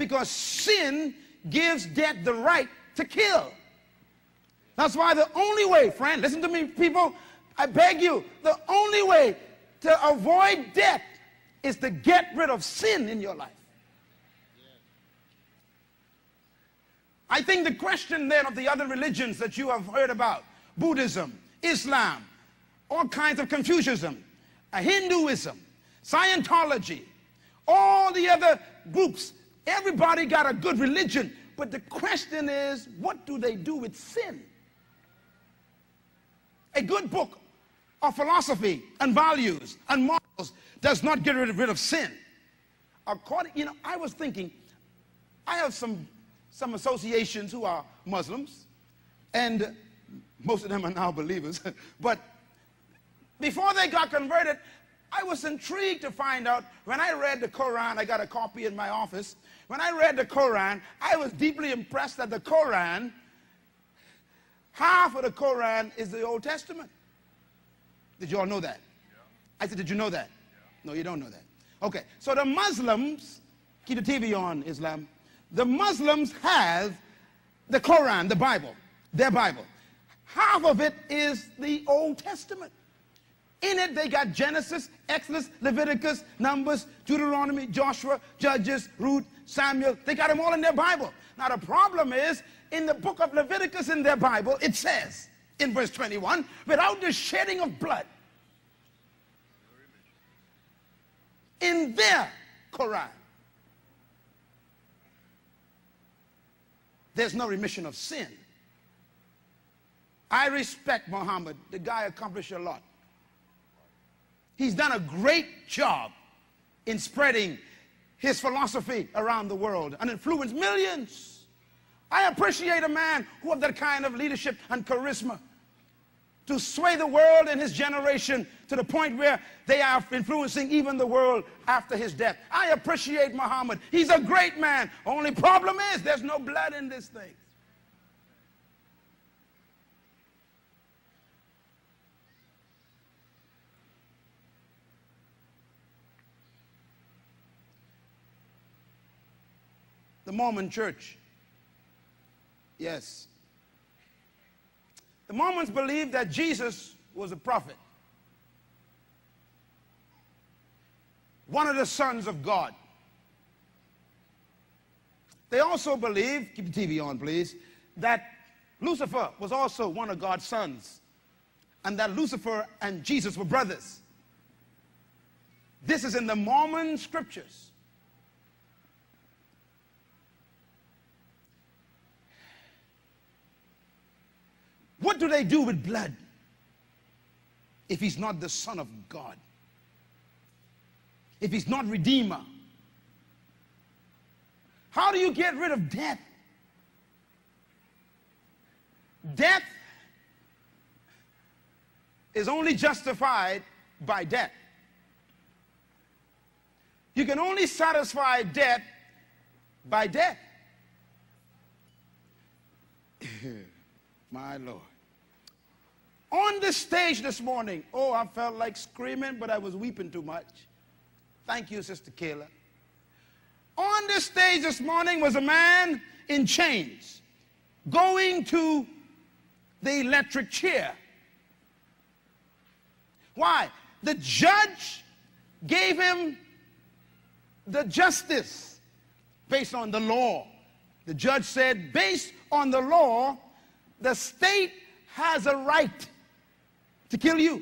because sin gives death the right to kill. That's why the only way, friend, listen to me, people, I beg you, the only way to avoid death is to get rid of sin in your life. I think the question then of the other religions that you have heard about, Buddhism, Islam, all kinds of Confucianism, Hinduism, Scientology, all the other groups, everybody got a good religion, but the question is, what do they do with sin? A good book of philosophy and values and morals does not get rid of sin. According, I was thinking, I have some associations who are Muslims, and most of them are now believers, but before they got converted, I was intrigued to find out, when I read the Quran, I got a copy in my office, when I read the Quran, I was deeply impressed that the Quran, half of the Quran is the Old Testament. Did you all know that? Yeah. I said, did you know that? Yeah. No, you don't know that. Okay, so the Muslims, keep the TV on, Islam, the Muslims have the Quran, the Bible, their Bible. Half of it is the Old Testament. In it, they got Genesis, Exodus, Leviticus, Numbers, Deuteronomy, Joshua, Judges, Ruth, Samuel. They got them all in their Bible. Now, the problem is, in the book of Leviticus in their Bible, it says, in verse 21, without the shedding of blood, in their Quran, there's no remission of sin. I respect Muhammad. The guy accomplished a lot. He's done a great job in spreading his philosophy around the world and influenced millions. I appreciate a man who has that kind of leadership and charisma to sway the world and his generation to the point where they are influencing even the world after his death. I appreciate Muhammad. He's a great man. Only problem is there's no blood in this thing. The Mormon church. Yes. The Mormons believe that Jesus was a prophet. One of the sons of God. They also believe, keep the TV on please, that Lucifer was also one of God's sons. And that Lucifer and Jesus were brothers. This is in the Mormon scriptures. What do they do with blood if he's not the Son of God? If he's not Redeemer? How do you get rid of death? Death is only justified by death. You can only satisfy death by death. My Lord. On the stage this morning, oh, I felt like screaming, but I was weeping too much. Thank you, Sister Kayla. On the stage this morning was a man in chains going to the electric chair. Why? The judge gave him the justice based on the law. The judge said, based on the law, the state has a right to kill you.